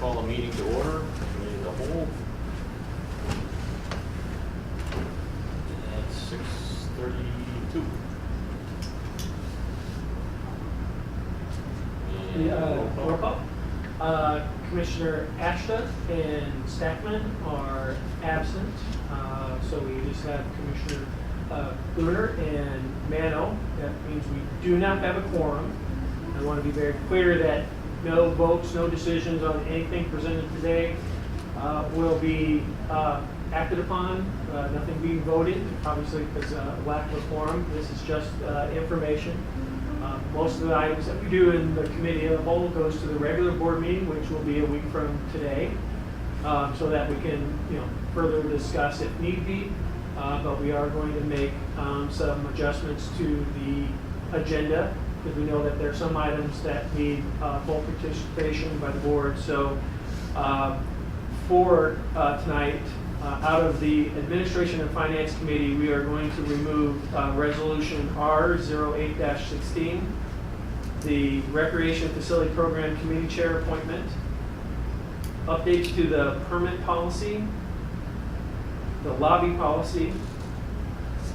call the meeting to order, committee of the whole. At 6:32. Roll call. Commissioner Ashton and Stackman are absent, so we just have Commissioner Lunar and Mano. That means we do not have a quorum. I want to be very clear that no votes, no decisions on anything presented today will be acted upon, nothing being voted, obviously because of lack of a quorum. This is just information. Most of the items that we do in the committee of the whole goes to the regular board meeting, which will be a week from today, so that we can, further discuss if need be. But we are going to make some adjustments to the agenda because we know that there are some items that need full participation by the board. So for tonight, out of the Administration and Finance Committee, we are going to remove Resolution R08-16, the Recreation Facility Program Committee Chair appointment, updates to the permit policy, the lobby policy,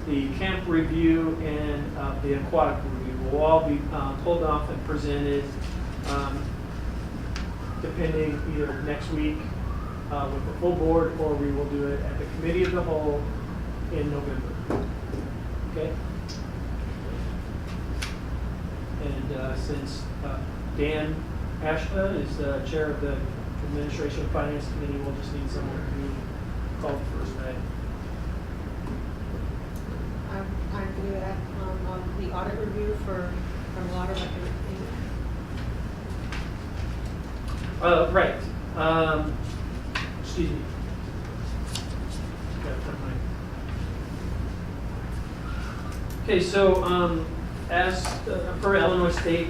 the camp review, and the aquatic review will all be pulled off and presented depending either next week with the full board, or we will do it at the committee of the whole in November. Okay? And since Dan Ashba is the chair of the Administration and Finance Committee, we'll just need someone to call the first night. I do that on the audit review from water. Right. Excuse me. Okay, so as per Illinois State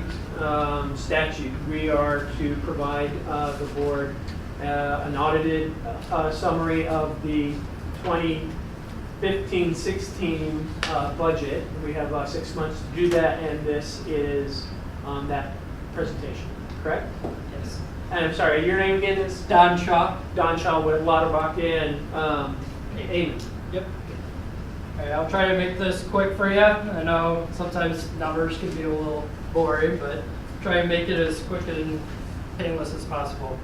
statute, we are to provide the board an audited summary of the 2015-16 budget. We have 6 months to do that, and this is that presentation, correct? Yes. And I'm sorry, your name again is? Don Shaw. Don Shaw with Lauterbach and Amen. Yep. All right, I'll try to make this quick for you. I know sometimes numbers can be a little boring, but try and make it as quick and painless as possible.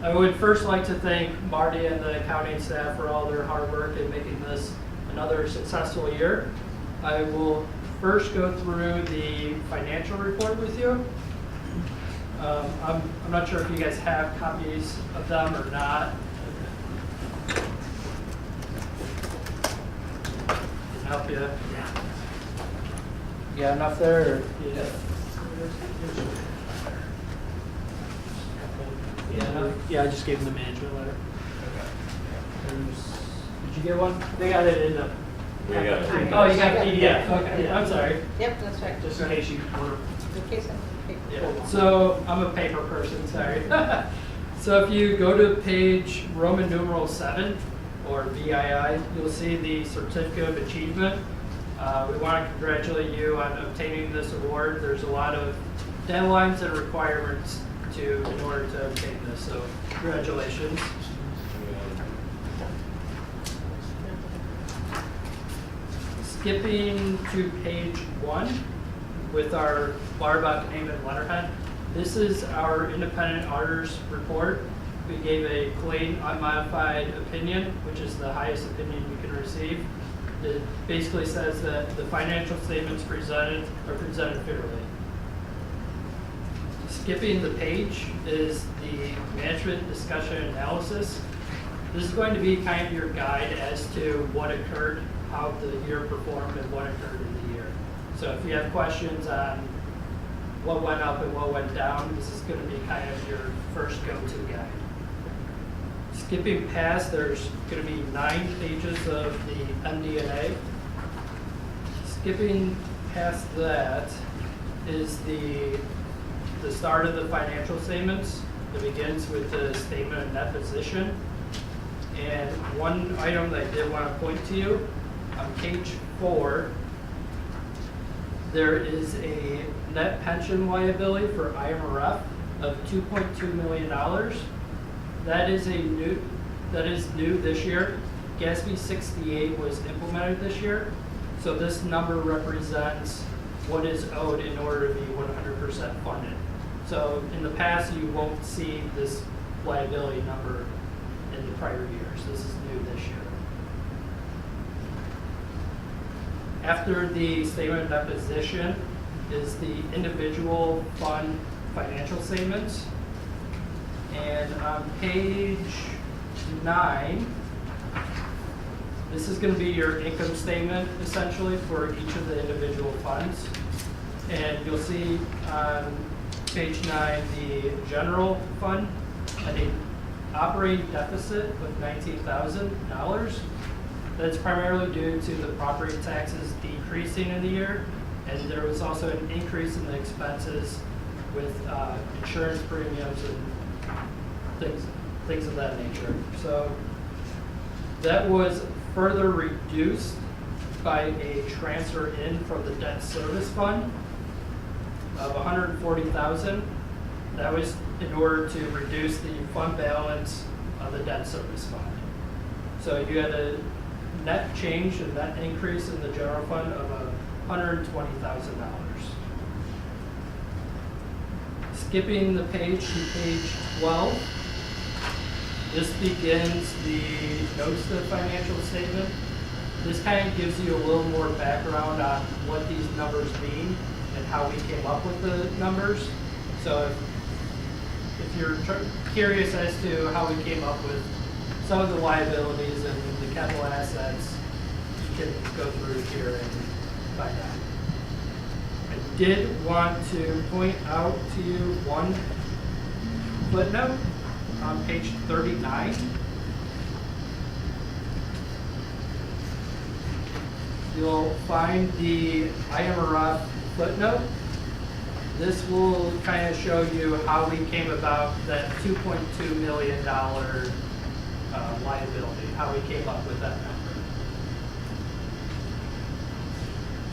I would first like to thank Marty and the accounting staff for all their hard work in making this another successful year. I will first go through the financial report with you. I'm not sure if you guys have copies of them or not. Can help you. You got enough there? Or? Yeah, I just gave them the management letter. Did you get one? They got it in the. We got it. Oh, you got PDF. Yeah. Okay, Yeah. I'm sorry. Yep, that's right. Just in case you want In case I Yeah. So I'm a paper person, sorry. So if you go to page Roman numeral 7 or VII, you'll see the certificate of achievement. We want to congratulate you on obtaining this award. There's a lot of deadlines and requirements in order to obtain this. So congratulations. Skipping to page 1 with our Lauterbach name and letterhead. This is our independent auditor's report. We gave a clean, unmodified opinion, which is the highest opinion you can receive. It basically says that the financial statements presented are presented fairly. Skipping the page is the management discussion analysis. This is going to be kind of your guide as to what occurred, how the year performed, and what occurred in the year. So if you have questions on what went up and what went down, this is going to be kind of your first go-to guide. Skipping past, there's going to be 9 pages of the MD&A. Skipping past that is the start of the financial statements. It begins with the statement of net position. And one item that I did want to point to you, on page 4, there is a net pension liability for IMRF of $2.2 million. That is new this year. GASB 68 was implemented this year. So this number represents what is owed in order to be 100% funded. So in the past, you won't see this liability number in the prior years. This is new this year. After the statement of deposition is the individual fund financial statements. And on page 9, this is going to be your income statement essentially for each of the individual funds. And you'll see on page 9 the general fund had an operating deficit of $19,000. That's primarily due to the property taxes decreasing in the year, and there was also an increase in the expenses with insurance premiums and things of that nature. So that was further reduced by a transfer in from the debt service fund of $140,000. That was in order to reduce the fund balance of the debt service fund. So you had a net change, a net increase in the general fund of $120,000. Skipping the page to page 12, this begins the notes to the financial statement. This kind of gives you a little more background on what these numbers mean and how we came up with the numbers. So if you're curious as to how we came up with some of the liabilities and the capital assets, you can go through here and find out. I did want to point out to you one footnote on page 39. You'll find the IMRF footnote. This will kind of show you how we came about that $2.2 million liability, how we came up with that number.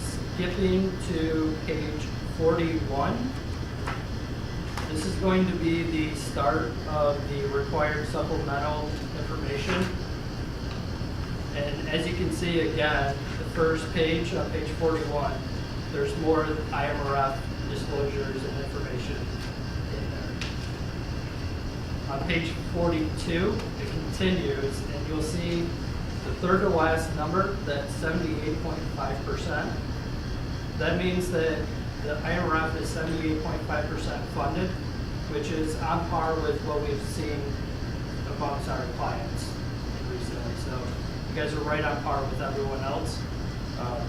Skipping to page 41. This is going to be the start of the required supplemental information. And as you can see again, the first page on page 41, there's more IMRF disclosures and information in there. On page 42, it continues, and you'll see the third to last number, that's 78.5%. That means that the IMRF is 78.5% funded, which is on par with what we've seen amongst our clients recently. So you guys are right on par with everyone else.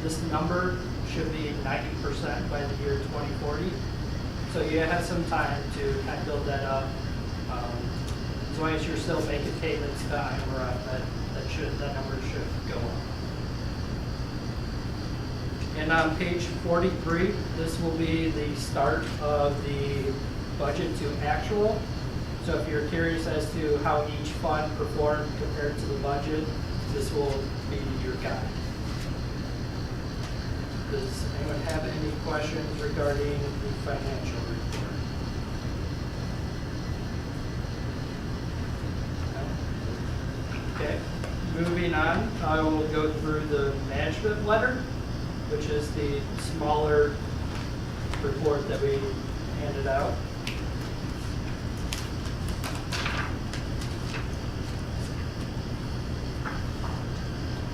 This number should be 90% by the year 2040. So you have some time to kind of build that up. As long as you're still making payments to IMRF, that number should go up. And on page 43, this will be the start of the budget to actual. So if you're curious as to how each fund performed compared to the budget, this will be your guide. Does anyone have any questions regarding the financial report? Okay, moving on, I will go through the management letter, which is the smaller report that we handed out.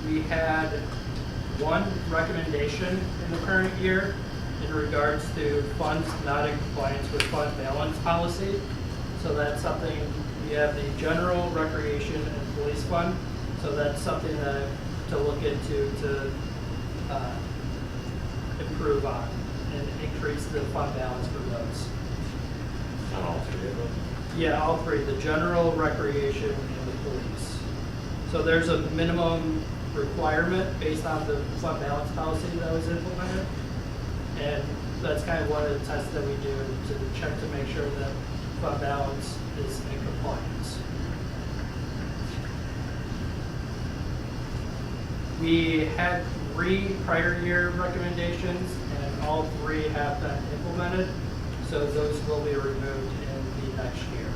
We had one recommendation in the current year in regards to funds not in compliance with fund balance policy. So that's something, we have the general recreation and police fund. So that's something to look into to improve on and increase the fund balance for those. On all three of them? Yeah, all three, the general, recreation, and the police. So there's a minimum requirement based on the fund balance policy that was implemented. And that's kind of one of the tests that we do to check to make sure that fund balance is in compliance. We had 3 prior year recommendations, and all 3 have been implemented. So those will be removed in next year.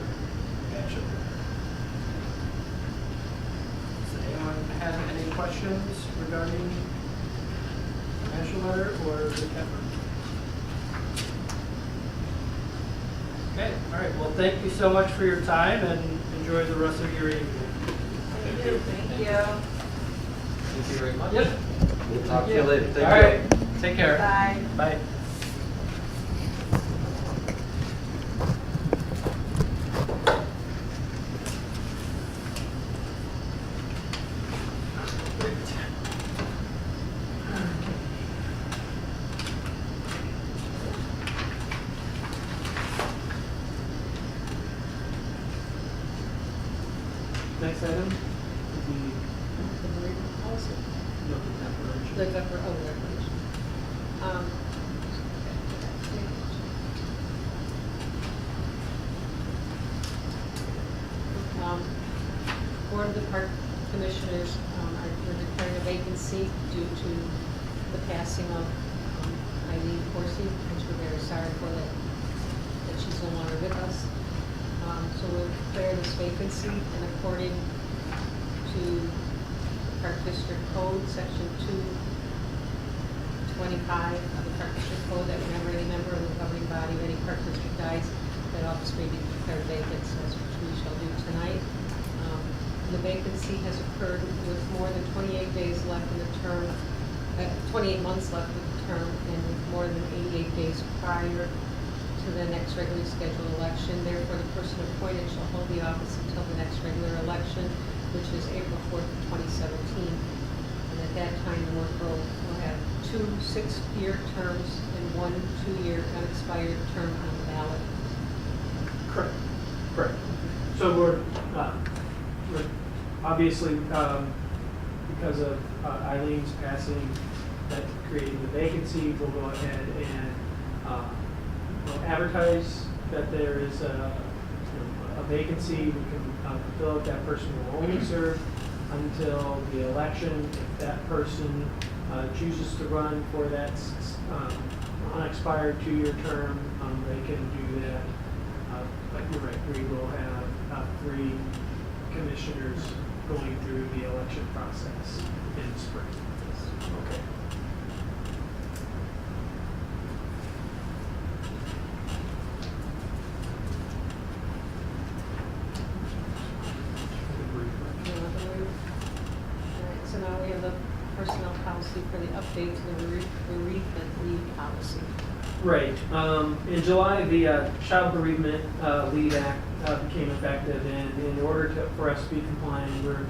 Eventually. Does anyone have any questions regarding the financial letter or the effort? Okay, all right. Well, thank you so much for your time and enjoy the rest of your evening. Thank you. Thank you. Thank you very much. Yep. We'll talk to you later. Thank All you. right. Take care. Bye. Bye. Next item would be The bereavement policy. no declaration. The declaration. Board of the Park Commissioners are declaring a vacancy due to the passing of Eileen Corsi, which we're very sorry for that she's no longer with us. So we'll declare this vacancy, and according to Park District Code, Section 225 of the Park District Code, that whenever any member of the governing body of any Park District dies, that office may be declared vacant, so that's what we shall do tonight. The vacancy has occurred with more than 28 days left in the term, 28 months left in the term, and with more than 88 days prior to the next regularly scheduled election. Therefore, the person appointed shall hold the office until the next regular election, which is April 4th of 2017. And at that time, the worker will have 2 6-year terms and 1 2-year unexpired term on the ballot. Correct. Correct. So we're obviously, because of Eileen's passing, that creating the vacancy, we'll go ahead and we'll advertise that there is a vacancy. We can fill it. That person will only serve until the election. If that person chooses to run for that unexpired 2-year term, they can do that. But you're right, we will have 3 commissioners going through the election process in spring. Okay. Alright, so now we have the personnel policy for the update to the bereavement leave policy. Right. In July, the Child Bereavement Leave Act became effective, and in order for us to be compliant, we're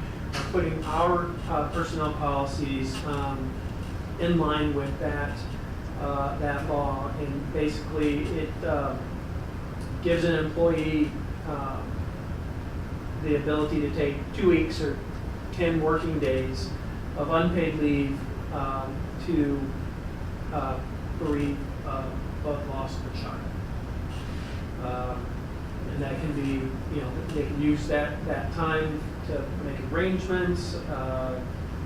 putting our personnel policies in line with that law. And basically, it gives an employee the ability to take 2 weeks or 10 working days of unpaid leave to bereave of loss of a child. And that can be, they can use that time to make arrangements,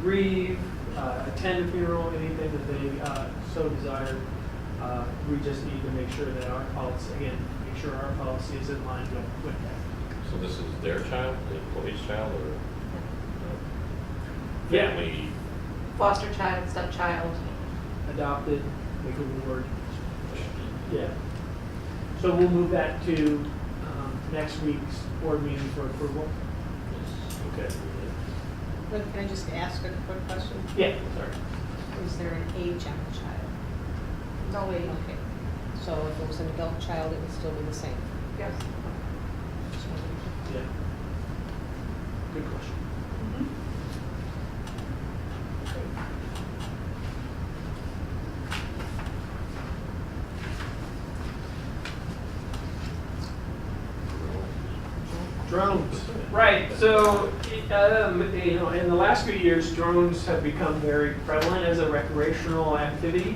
grieve, attend a funeral, anything that they so desire. We just need to make sure that our policy, again, make sure our policy is in line with that. So this is their child, the employee's child, or Yeah. family? Foster child, stepchild. Adopted, make a word. Yeah. So we'll move that to next week's board meeting for approval. Okay. But can I just ask a quick question? Yeah, sorry. Is there an age on the child? No age. Okay. So if it was an adult child, it would still be the same? Yes. Yeah. Good question. Drones, right. So, in the last few years, drones have become very prevalent as a recreational activity.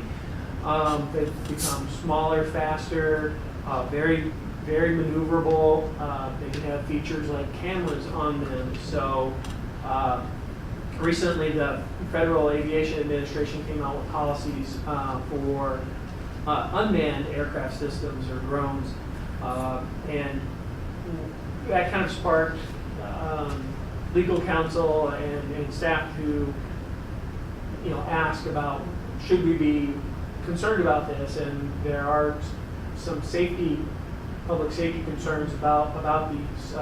They've become smaller, faster, very, very maneuverable. They can have features like cameras on them. So, recently, the Federal Aviation Administration came out with policies for unmanned aircraft systems or drones, and that kind of sparked legal counsel and staff to, ask about, should we be concerned about this? And there are some public safety concerns about these,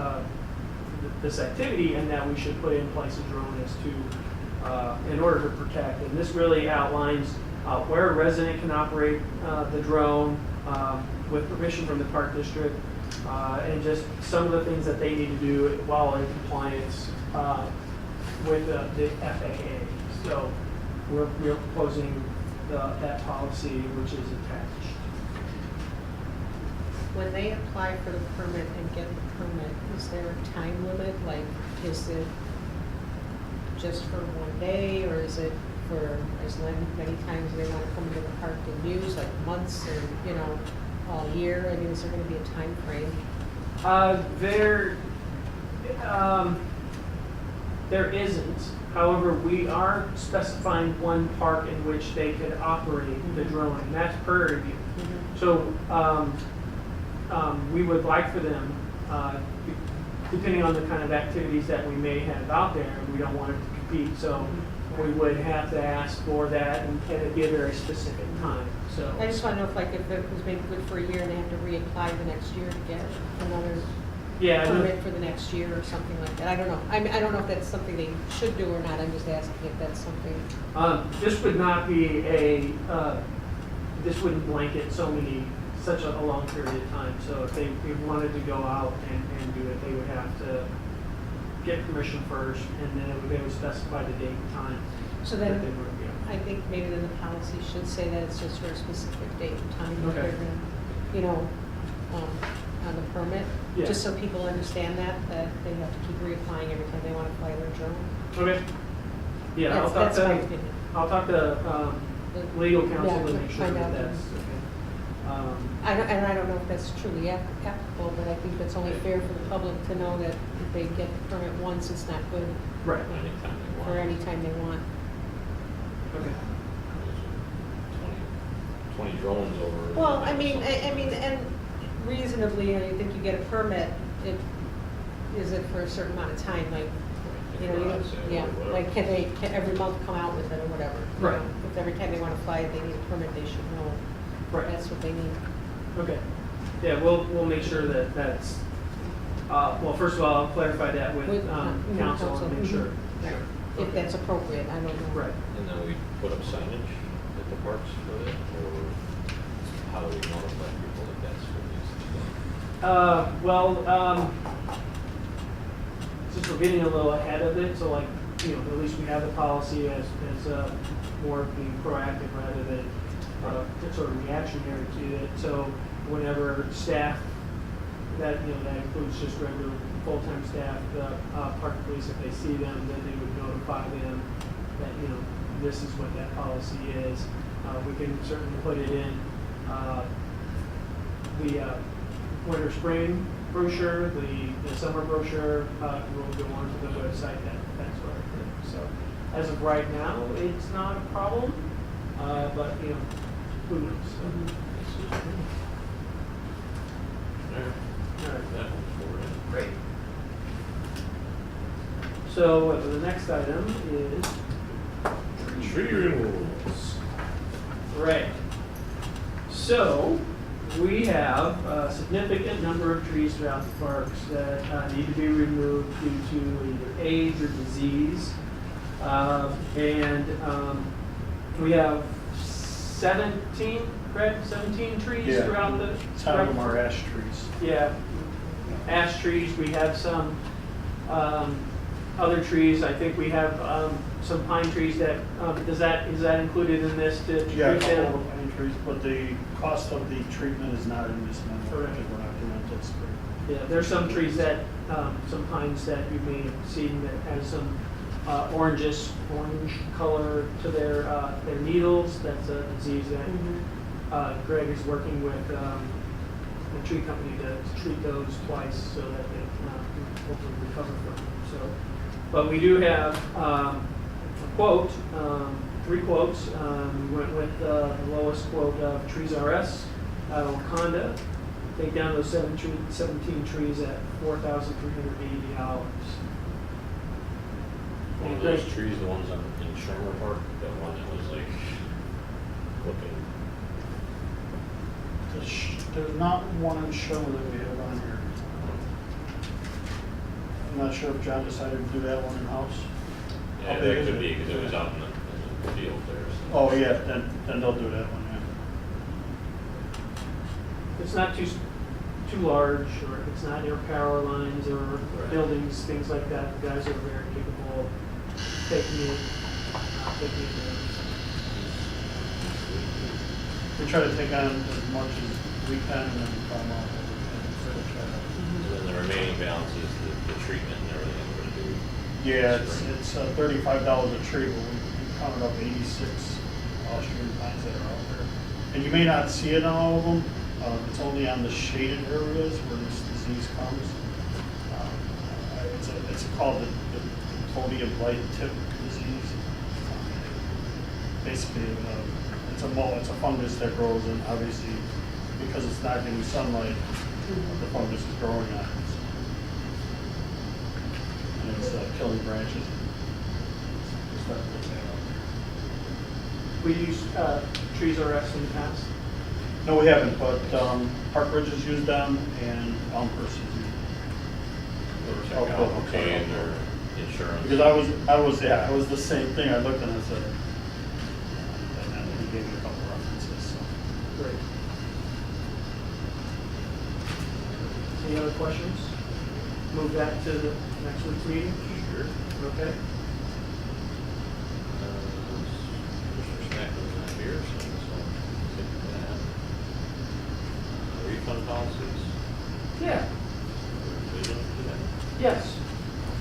this activity, and that we should put in place a drone as to, in order to protect. And this really outlines where a resident can operate the drone with permission from the park district, and just some of the things that they need to do while in compliance with the FAA. So we're proposing that policy, which is attached. When they apply for the permit and get the permit, is there a time limit? Like, is it just for one day, or is it for as many times they want to come into the park and use, like months or, all year? I mean, is there going to be a time frame? There isn't. However, we are specifying one park in which they could operate the drone, and that's Prairie View. Mm-hmm. So we would like for them, depending on the kind of activities that we may have out there, we don't want it to compete. So we would have to ask for that, and it'd be a very specific time. So I just want to know if it was maybe good for a year and they have to reapply the next year to get another permit for the next year or something like that. I don't know. I mean, I don't know if that's something they should do or not. I'm just asking if that's something. This would not be this wouldn't blanket such a long period of time. So if they wanted to go out and do it, they would have to get permission first, and then they would specify the date and time. So that then they would, I think maybe then the policy should say that it's just for a specific date and time. That Okay. they're gonna, on the permit, Yeah. just so people understand that they have to keep reapplying every time they want to fly their drone. Okay. Yeah, That's my opinion. I'll talk to legal counsel Yeah, to make sure find that out. that's okay. I don't know if that's truly applicable, but I think that's only fair for the public to know that if they get the permit once, it's not good Right. Anytime they want. for any time they want. Okay. 20 drones over. Well, I mean, and reasonably, I think you get a permit, is it for a certain amount of time, like, like can they every month come out with it or whatever? you Right. know? If every time they want to fly, they need a permit, they should know Right. that's what they need. Okay. Yeah, we'll make sure that that's, well, first of all, I'll clarify that with counsel and make sure. Right. Sure. If that's appropriate, I don't know. Right. And then we put up signage at the parks for it, or how do we notify people that that's what needs to be done? Since we're getting a little ahead of it, so like, at least we have the policy as more being proactive rather than sort of reactionary to it. So whenever staff, that includes just regular full-time staff, the park police, if they see them, then they would notify them that, this is what that policy is. We can certainly put it in the winter, spring brochure, the summer brochure, will go onto the website, that sort of thing. So as of right now, it's not a problem, but, who knows? So. All right, that one's forward. Great. So the next item is Tree removals. right. So we have a significant number of trees throughout the parks that need to be removed due to either age or disease. We have 17, correct? 17 trees Yeah. throughout the. 10 of them are ash trees. Yeah, ash trees. We have some other trees. I think we have some pine trees that, is that included in this to treat Yeah, a them? couple of pine trees, but the cost of the treatment is not in this memo, Correct. because we're not doing it until spring. Yeah, there's some trees that, some pines that you may have seen that has some orange color to their needles. That's a disease that Greg is working with the tree company to treat those twice so that they can hopefully recover from them. So, but we do have a quote, 3 quotes. We went with the lowest quote of Trees RS out of Wakanda. take down those 17 trees at $4,380. One of those trees, the ones in Shermer Park, that one that was like looking, There's not one in show that we have on here. I'm not sure if John decided to do that one in-house. yeah, How big that is could it? be, because it was out in the field there. So. Oh, yeah, then they'll do that one, yeah. It's not too large, or it's not near power lines or Right. buildings, things like that. The guys are very capable of taking it down. We try to take on as much as we can and then come up with And then the remaining balance is the treatment and everything we're gonna do. Yeah, Spring. it's $35 a tree, but we counted up 86 Austrian pines that are out there. And you may not see it on all of them. It's only on the shaded areas where this disease comes. It's called the podium blight tip disease. Basically, it's a fungus that grows, and obviously, because it's not getting sunlight, the fungus is growing on it. And it's killing branches. It's starting to get out We used trees RS in the past. there. No, we haven't, but Park Ridge has used them, and Elmhurst has used them. Or check Oh, out cool. okay and their insurance. Because I was the same thing. I looked and I said, and then he gave me a couple references. So. Great. Any other questions? Move that to the next week's meeting? Sure. Okay. Mr. Snackman's not here, so I'll take that. Refund policies. Yeah. We don't do that. Yes.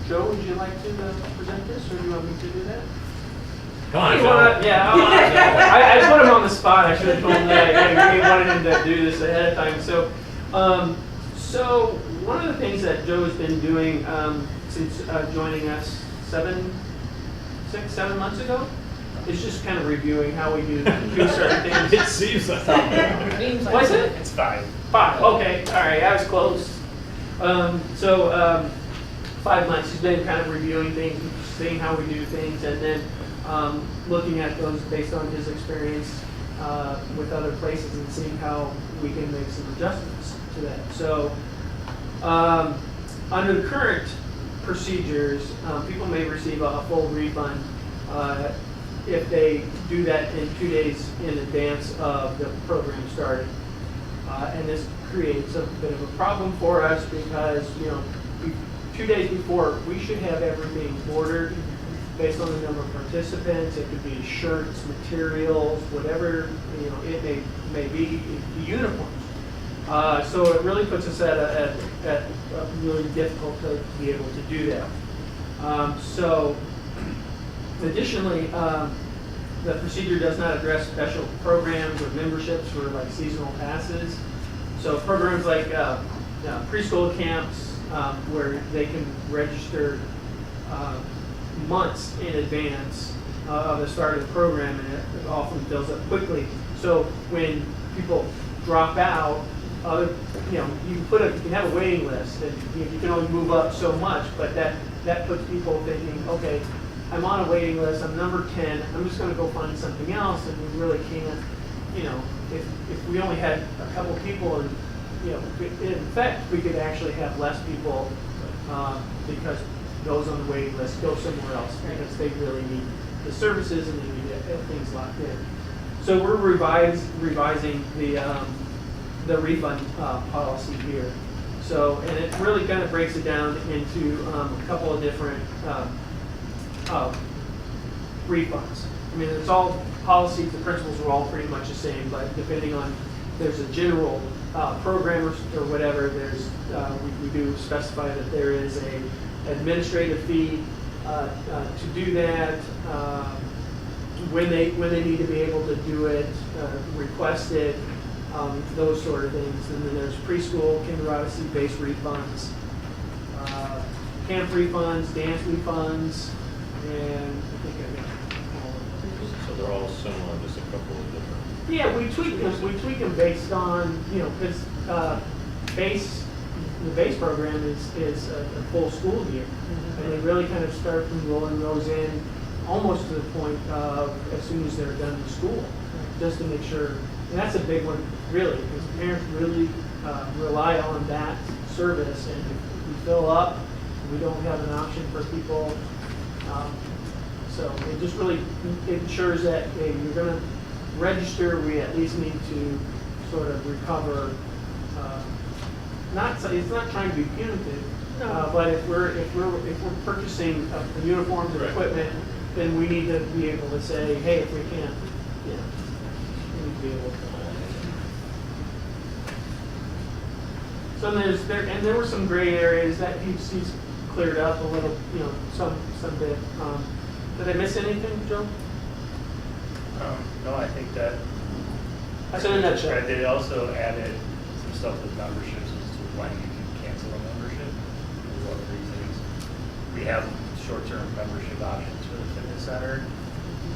Joe, would you like to present this, or do you want me to do that? Come on, You Joe. wanna- Yeah, I put him on the spot. I should have told him that I really wanted him to do this ahead of time. So one of the things that Joe has been doing since joining us 7 months ago is just kind of reviewing how we do certain things. It seems like. Seems like Was it? It's 5. 5, okay, all right, I was close. 5 months, he's been kind of reviewing things, seeing how we do things, and then looking at those based on his experience with other places and seeing how we can make some adjustments to that. So, under the current procedures, people may receive a full refund if they do that in 2 days in advance of the program starting. And this creates a bit of a problem for us because, 2 days before, we should have everything ordered based on the number of participants. It could be shirts, materials, whatever, it may be, uniforms. So it really puts us at a really difficult to be able to do that. So additionally, the procedure does not address special programs or memberships for like seasonal passes. So programs like preschool camps where they can register months in advance of the start of the program, and it often fills up quickly. So when people drop out, you can have a waiting list, and you can only move up so much, but that puts people thinking, okay, I'm on a waiting list, I'm number 10, I'm just going to go find something else, and we really can't, if we only had a couple people, and in fact, we could actually have less people because those on the waiting list go somewhere else because they really need the services and they need to get things locked in. So we're revising the refund policy here. So, and it really kind of breaks it down into a couple of different refunds. I mean, it's all policies, the principles are all pretty much the same, but depending on, there's a general program or whatever, there's we do specify that there is a administrative fee to do that, when they need to be able to do it, request it, those sort of things. And then there's preschool, kindergarten-based refunds, camp refunds, dance refunds, and I think I got all of them. So they're all similar, just a couple of different. Yeah, we tweak them based on, because the base program is a full school year. And they really kind of start from rolling those in almost to the point of as soon as they're done in school, just to make sure. And that's a big one, really, because parents really rely on that service. And if we fill up, we don't have an option for people. So it just really ensures that hey, you're going to register. We at least need to sort of recover. It's not trying to be punitive, but if we're purchasing uniforms and Right. equipment, then we need to be able to say, hey, if we can't, we need to be able to. So there were some gray areas that he's cleared up a little, some bit. Did I miss anything, Joe? No, I think that. That's in a nutshell. They also added some stuff with memberships as to when you can cancel a membership, for what reasons. We have short-term membership options for the fitness center.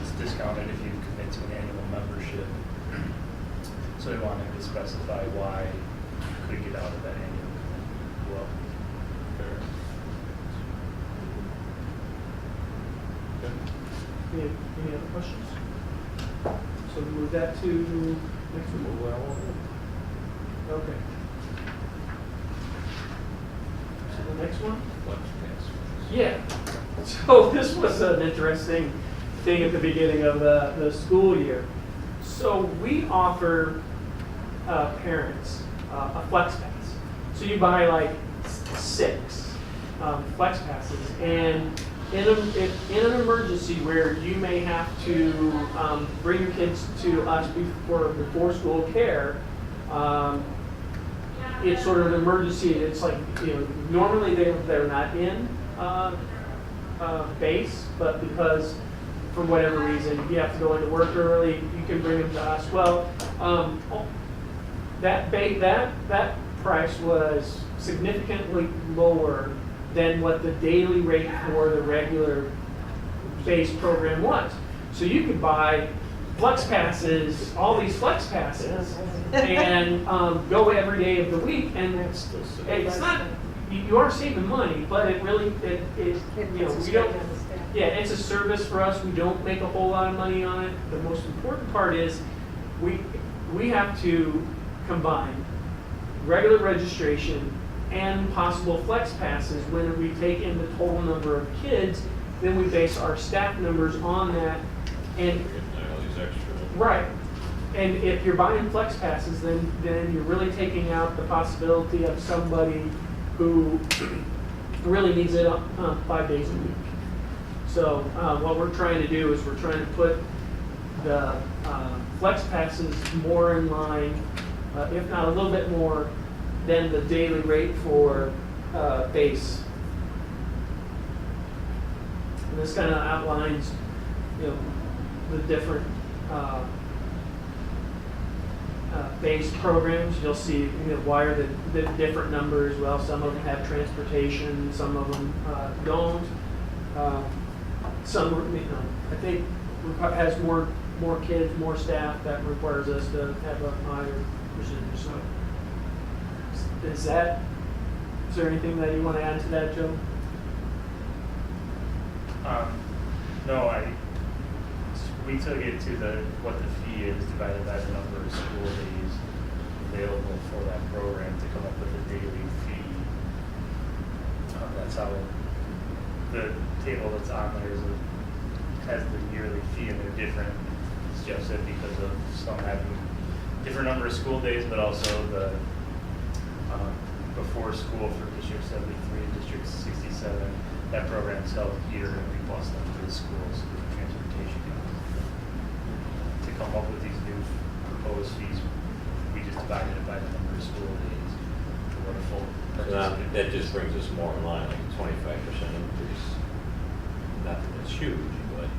It's discounted if you commit to an annual membership. So we wanted to specify why you could get out of that annual commitment. Well, Fair. Okay. Any other questions? So move that to next week. Move that along. Okay. So the next one? Flex pass. Yeah. So this was an interesting thing at the beginning of the school year. So we offer parents a flex pass. So you buy like 6 flex passes, and in an emergency where you may have to bring your kids to us before school care, it's sort of an emergency. It's like, normally they're not in base, but because for whatever reason you have to go into work early, you can bring them to us. Well, that price was significantly lower than what the daily rate for the regular base program was. So you could buy flex passes, all these flex passes, and go every day of the week, and it's not, you are saving money, but it really, we don't, it's a service for us. We don't make a whole lot of money on it. The most important part is we have to combine regular registration and possible flex passes. When we take in the total number of kids, then we base our staff numbers on that. And All these extra. right. And if you're buying flex passes, then you're really taking out the possibility of somebody who really needs it 5 days a week. So what we're trying to do is we're trying to put the flex passes more in line, if not a little bit more, than the daily rate for base. And this kind of outlines, the different base programs. You'll see why are the different numbers. Well, some of them have transportation, some of them don't. Some, I think has more kids, more staff, that requires us to have a higher percentage. So, is there anything that you want to add to that, Joe? No, we took it to what the fee is divided by the number of school days available for that program to come up with a daily fee. That's how the table that's on there has the yearly fee, and they're different, as Jeff said, because of some having different number of school days, but also the before school for District 73 and District 67. That program is held here, and we bus them to the schools with transportation costs. To come up with these new proposed fees, we just divided it by the number of school days for what a full participant. That just brings us more in line, like a 25% increase. Not that it's huge, but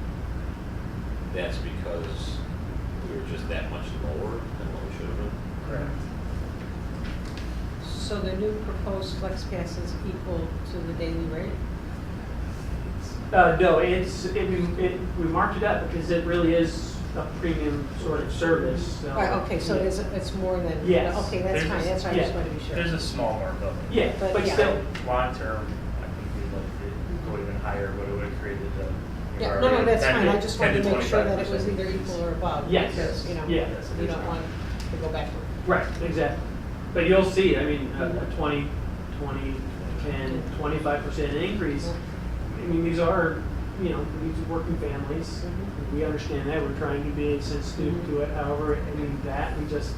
that's because we were just that much lower than what we should have been. Correct. So the new proposed flex pass is equal to the daily rate? No, we marked it up because it really is a premium sort of service, so. Right, okay, so it's more than, Yes. okay, that's There's fine, a- that's why I just yeah. wanted to be sure. There's a small markup. Yeah, But but yeah. still, Long term, I think we'd like to go even higher, but it would have created the. Yeah, no, that's 10 fine, I just wanted to make sure that it 25% was either increase. equal or above. Yes. Because, you know, Yeah. you don't want to go backward. right, exactly. But you'll see, I mean, a 20, 10, 25% increase. I mean, these are, you know, these are working families. We understand that. We're trying to be sensitive to it. However, I mean, that we just,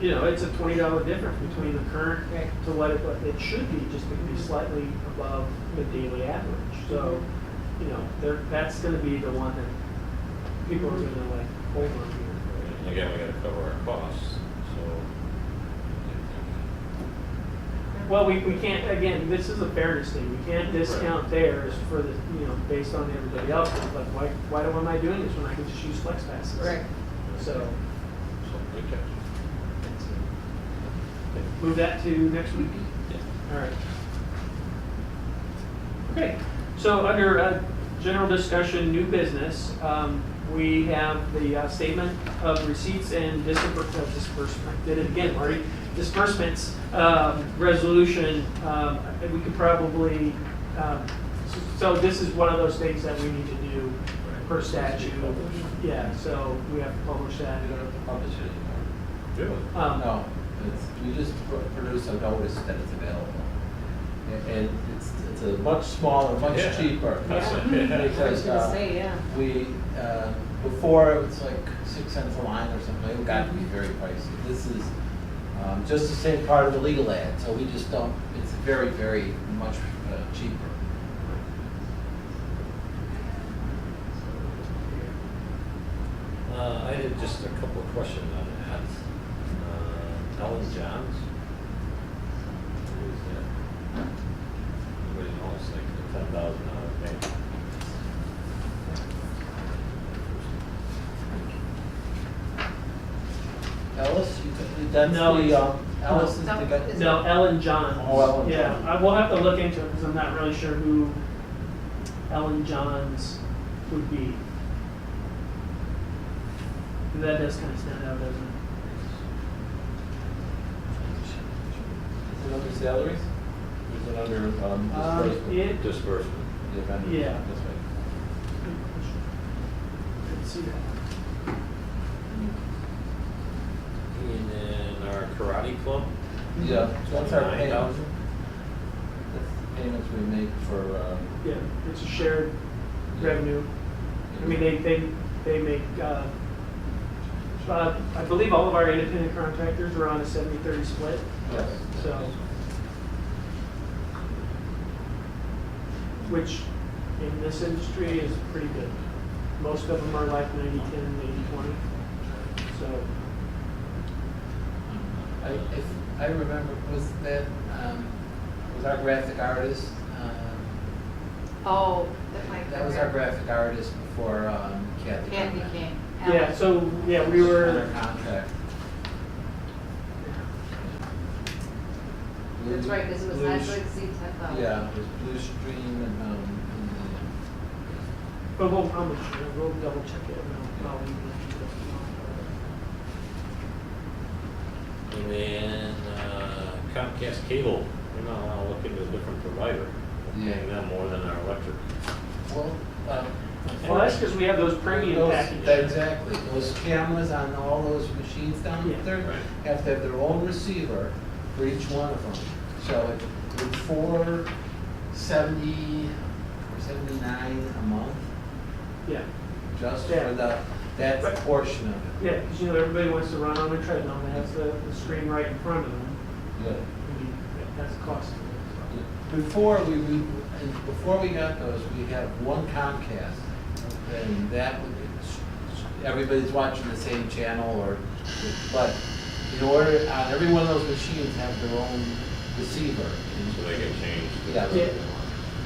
you know, it's a $20 difference between the current Right. to what it should be, just to be slightly above the daily average. So, you know, that's going to be the one that people are going to like hold on to. And again, we gotta cover our costs, so. Well, we can't, again, this is a fairness thing. We can't discount theirs for the, you know, based on everybody else. It's like, why am I doing this when I can just use flex passes? Right. So, So, good catch. move that to next week. Yeah. All right. Okay, so under general discussion, new business, we have the statement of receipts and disbursement. Did it again, Marty. Disbursements resolution. We could probably. So this is one of those things that we need to do per statute. Yeah. So we have to publish that. We don't have to publish it anymore. Really? No, we just produce a notice that it's available. And it's a much smaller, much Yeah. cheaper. That's Yeah. it. I was Because gonna say, yeah. we, before it was like 6 cents a line or something, it got to be very pricey. This is just the same part of the legal ad, so we just don't, it's very, very much cheaper. I had just a couple of questions on that. Ellen Johns. Who is that? Anybody knows, like the $10,000 thing? Ellis, that's No, the, it's- Ellis is the No, guy. it's- No, Ellen Johns. Oh, Ellen Yeah, Johns. I will have to look into it because I'm not really sure who Ellen Johns would be. That does kind of stand out, doesn't it? Is it under salaries? Or is it under, disbursement? It, Disbursement. Yeah, under- Yeah. That's right. Didn't see that. And then our karate club. Yeah, that's our payment. 9,000. That's the payments we make for, Yeah, it's a shared revenue. I mean, they make, I believe all of our independent contractors are on a 70-30 split, yes. so. Which in this industry is pretty good. Most of them are like 90-10, 80-20, so. If I remember, was that, was our graphic artist, Oh, that might. that was our graphic artist before, Kathy. Kathy came came. Yeah, so, yeah, we Under were, contract. That's right, because it was Blue not Sh- to exceed 10,000. Yeah, it was Blue Stream and, but we'll, how much, we'll double check it. and I'll leave it. And then Comcast cable, we're not allowed to look into a different provider. We're paying them more than our electric. well, Well, that's because we have those premium those- packages. Exactly, those cameras on all those machines down Yeah. there Right. have to have their own receiver for each one of them. So it's $470 or $79 a month, Yeah, just Yeah. for that Right. portion of it. yeah, because you know, everybody wants to run on a treadmill that has the screen right in front of them. Yeah. I mean, that's a cost. Before we got those, we had one Comcast, and that would, everybody's watching the same channel, but in order, every one of those machines have their own receiver. So they can change. Yeah. Yeah.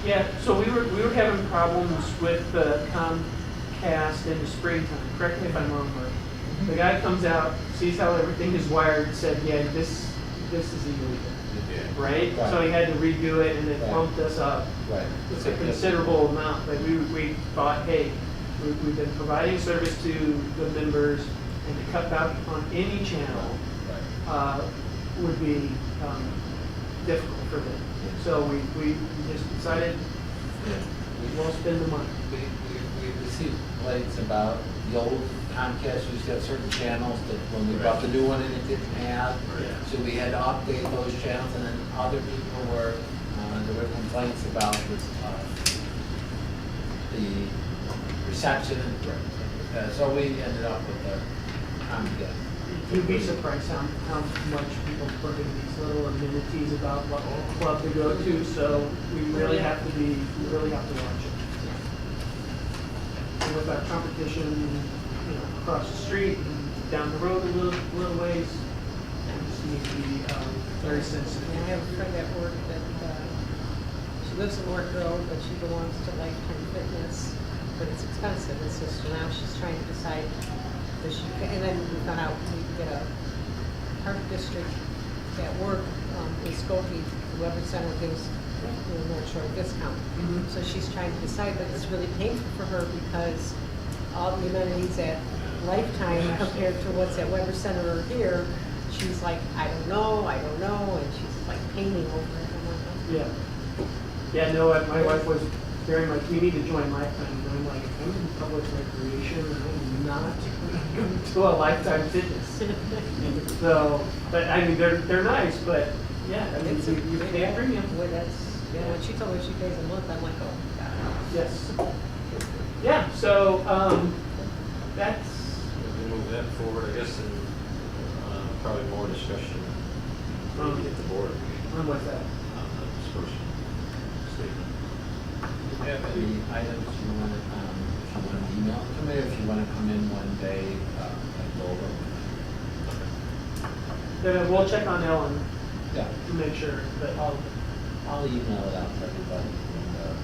Yeah, so we were having problems with the Comcast in the springtime, correct me if I'm wrong, but the guy comes out, sees how everything is wired, and said, yeah, this is illegal, Yeah. right? Right. So he had to redo it, and it Right. bumped us up. Right. It's a considerable amount, but we thought, hey, We've been providing service to the members, and to cut back on any channel would be difficult for them. So we just decided we'll spend the money. We received complaints about the old Comcast used to have certain channels that when we brought the new one in, it didn't have. Right. So we had to update those channels, and then other people were, there were complaints about this, the reception. So we ended up with the Comcast. You'd be surprised how much people put in these little amenities about what club to go to, so we really have to watch it. And with our competition, across the street and down the road a little ways, we just need to be very sensitive. And I have a friend at work that, she lives in Morton Road, but she belongs to Lifetime Fitness, but it's expensive, and so now she's trying to decide, does she, and then we found out we get a park district at work, in Skokie, the Weber Center gives the North Shore discount. Mhm. So she's trying to decide, but it's really painful for her because all the amenities at Lifetime compared to what's at Weber Center or here, she's like, I don't know, and she's like painting over it. I'm like, oh. Yeah. Yeah, no, my wife was very much, we need to join Lifetime, and I'm like, I'm in public recreation, and I'm not going to a Lifetime Fitness. So, but I mean, they're nice, but yeah, I mean, you pay a premium. Well, that's, when she told me she pays a month, I'm like, oh, God. Yes. Yeah, so, that's, We move that forward, I guess, and probably more discussion maybe at the board meeting when was that? on this first statement. Do you have any items you want to email to me, if you want to come in one day, and go over? We'll check on Ellen Yeah, to make sure that all, I'll email it out to everybody.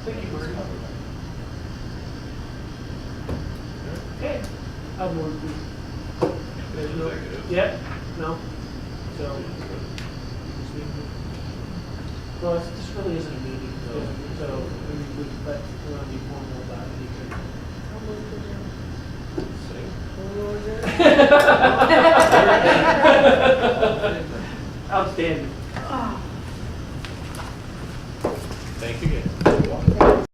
Thank you, Marty. Cover it. okay, I'll move. There's no, Executive. yep, no, so. Well, this really isn't a meeting, so but we want to be formal about it. Same. Outstanding.